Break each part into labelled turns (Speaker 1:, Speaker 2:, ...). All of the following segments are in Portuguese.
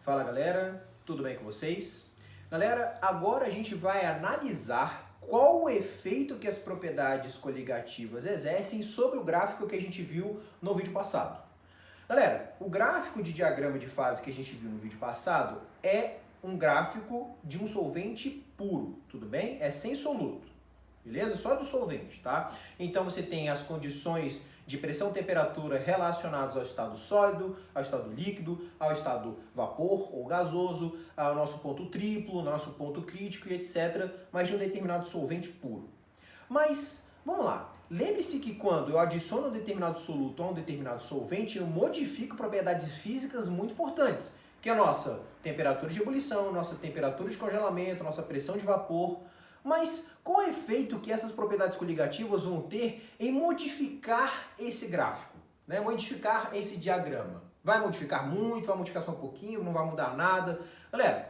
Speaker 1: Fala galera, tudo bem com vocês? Galera, agora a gente vai analisar qual o efeito que as propriedades coligativas exercem sobre o gráfico que a gente viu no vídeo passado. Galera, o gráfico de diagrama de fase que a gente viu no vídeo passado é um gráfico de um solvente puro, tudo bem? É sem soluto, beleza? Só do solvente, tá? Então você tem as condições de pressão e temperatura relacionados ao estado sólido, ao estado líquido, ao estado vapor ou gasoso, ao nosso ponto triplo, nosso ponto crítico e etc., mas de um determinado solvente puro. Mas, vamos lá, lembre-se que quando eu adiciono um determinado soluto a um determinado solvente, eu modifico propriedades físicas muito importantes, que é a nossa temperatura de ebulição, nossa temperatura de congelamento, nossa pressão de vapor. Mas qual é o efeito que essas propriedades coligativas vão ter em modificar esse gráfico, né? Modificar esse diagrama? Vai modificar muito, vai modificar só um pouquinho, não vai mudar nada? Galera,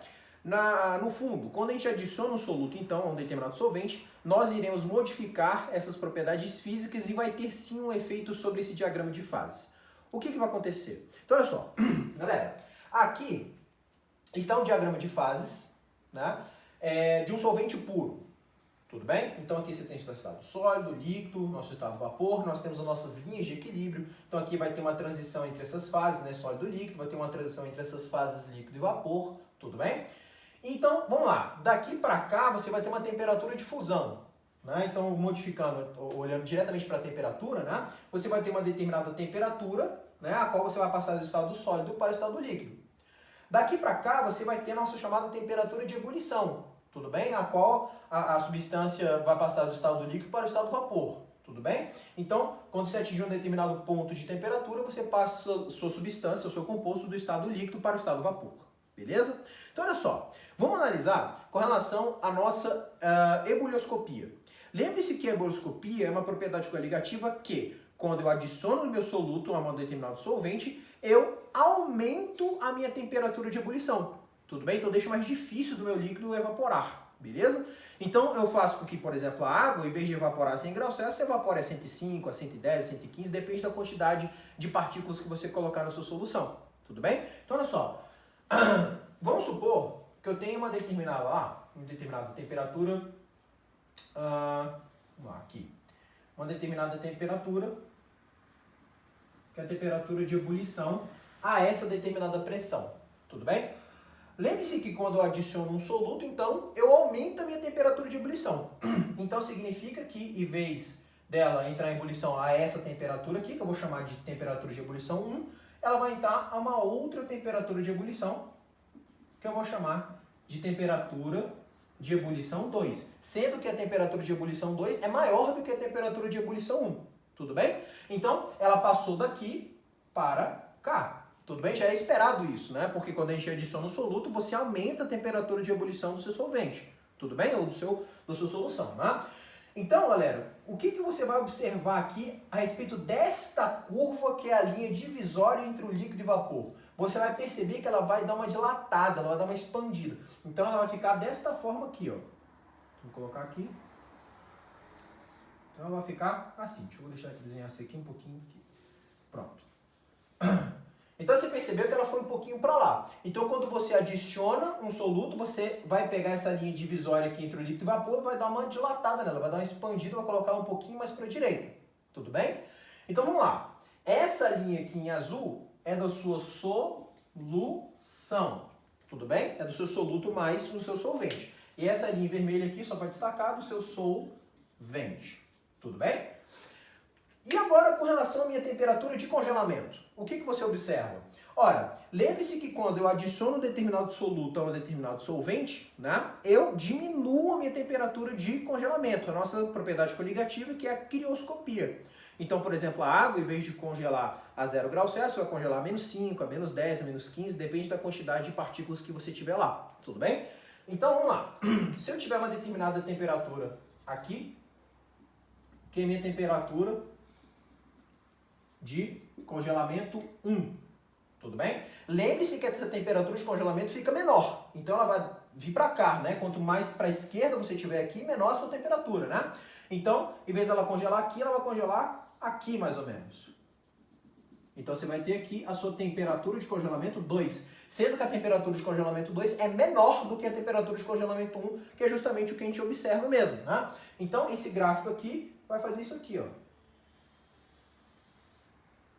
Speaker 1: no fundo, quando a gente adiciona um soluto, então, a um determinado solvente, nós iremos modificar essas propriedades físicas e vai ter sim um efeito sobre esse diagrama de fases. O que vai acontecer? Então, olha só, galera, aqui está um diagrama de fases, né? De um solvente puro, tudo bem? Então aqui você tem o estado sólido, líquido, nosso estado vapor, nós temos as nossas linhas de equilíbrio, então aqui vai ter uma transição entre essas fases, né, sólido e líquido, vai ter uma transição entre essas fases líquido e vapor, tudo bem? Então, vamos lá, daqui para cá você vai ter uma temperatura de fusão, né? Então modificando, olhando diretamente para a temperatura, né, você vai ter uma determinada temperatura, né, a qual você vai passar do estado sólido para o estado líquido. Daqui para cá você vai ter a nossa chamada temperatura de ebulição, tudo bem? A qual a substância vai passar do estado líquido para o estado vapor, tudo bem? Então, quando você atingir um determinado ponto de temperatura, você passa sua substância, o seu composto do estado líquido para o estado vapor, beleza? Então, olha só, vamos analisar com relação à nossa ebulioscopia. Lembre-se que a ebulioscopia é uma propriedade coligativa que, quando eu adiciono o meu soluto a um determinado solvente, eu aumento a minha temperatura de ebulição, tudo bem? Então eu deixo mais difícil do meu líquido evaporar, beleza? Então eu faço com que, por exemplo, a água, em vez de evaporar a 100 graus Celsius, evapore a 105, a 110, a 115, depende da quantidade de partículas que você colocar na sua solução, tudo bem? Então olha só, vamos supor que eu tenho uma determinada temperatura, vamos lá, aqui, uma determinada temperatura, que é a temperatura de ebulição a essa determinada pressão, tudo bem? Lembre-se que quando eu adiciono um soluto, então, eu aumento a minha temperatura de ebulição. Então significa que, em vez dela entrar em ebulição a essa temperatura aqui, que eu vou chamar de temperatura de ebulição 1, ela vai entrar a uma outra temperatura de ebulição, que eu vou chamar de temperatura de ebulição 2, sendo que a temperatura de ebulição 2 é maior do que a temperatura de ebulição 1, tudo bem? Então, ela passou daqui para cá, tudo bem? Já é esperado isso, né? Porque quando a gente adiciona o soluto, você aumenta a temperatura de ebulição do seu solvente, tudo bem? Ou da sua solução, né? Então, galera, o que você vai observar aqui a respeito desta curva que é a linha divisória entre o líquido e vapor? Você vai perceber que ela vai dar uma dilatada, ela vai dar uma expandida. Então, ela vai ficar desta forma aqui, ó. Vou colocar aqui. Então, ela vai ficar assim. Deixa eu deixar desenhar isso aqui um pouquinho. Aqui. Pronto. Então você percebeu que ela foi um pouquinho para lá. Então quando você adiciona um soluto, você vai pegar essa linha divisória aqui entre o líquido e o vapor, vai dar uma dilatada nela, vai dar uma expandida, vai colocar ela um pouquinho mais para a direita. Tudo bem? Então vamos lá. Essa linha aqui em azul é da sua solução. Tudo bem? É do seu soluto mais do seu solvente. E essa linha vermelha aqui, só para destacar, do seu solvente. Tudo bem? E agora com relação à minha temperatura de congelamento, o que você observa? Ora, lembre-se que quando eu adiciono um determinado soluto a um determinado solvente, né, eu diminuo a minha temperatura de congelamento, a nossa propriedade coligativa, que é a crioscopia. Então, por exemplo, a água, em vez de congelar a 0 graus Celsius, vai congelar a menos 5, a menos 10, a menos 15, depende da quantidade de partículas que você tiver lá, tudo bem? Então, vamos lá. Se eu tiver uma determinada temperatura aqui, que é a minha temperatura de congelamento 1, tudo bem? Lembre-se que essa temperatura de congelamento fica menor, então ela vai vir para cá, né? Quanto mais para a esquerda você tiver aqui, menor a sua temperatura, né? Então, em vez dela congelar aqui, ela vai congelar aqui mais ou menos. Então você vai ter aqui a sua temperatura de congelamento 2. sendo que a temperatura de congelamento 2 é menor do que a temperatura de congelamento 1, que é justamente o que a gente observa mesmo, né? Então, esse gráfico aqui vai fazer isso aqui, ó.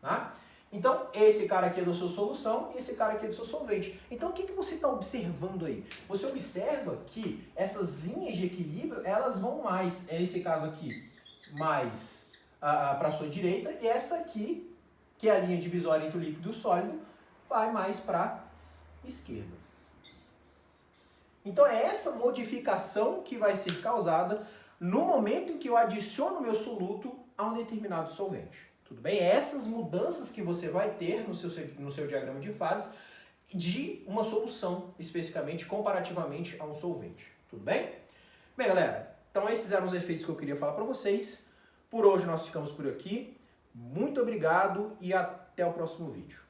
Speaker 1: Tá? Então, esse cara aqui é da sua solução e esse cara aqui é do seu solvente. Então, o que você está observando aí? Você observa que essas linhas de equilíbrio, elas vão mais, nesse caso aqui, mais para a sua direita, e essa aqui, que é a linha divisória entre o líquido e o sólido, vai mais para a esquerda. Então, é essa modificação que vai ser causada no momento em que eu adiciono meu soluto a um determinado solvente. Tudo bem? Essas mudanças que você vai ter no seu diagrama de fases de uma solução, especificamente, comparativamente a um solvente. Tudo bem? Bem, galera, então esses eram os efeitos que eu queria falar para vocês. Por hoje nós ficamos por aqui. Muito obrigado e até o próximo vídeo.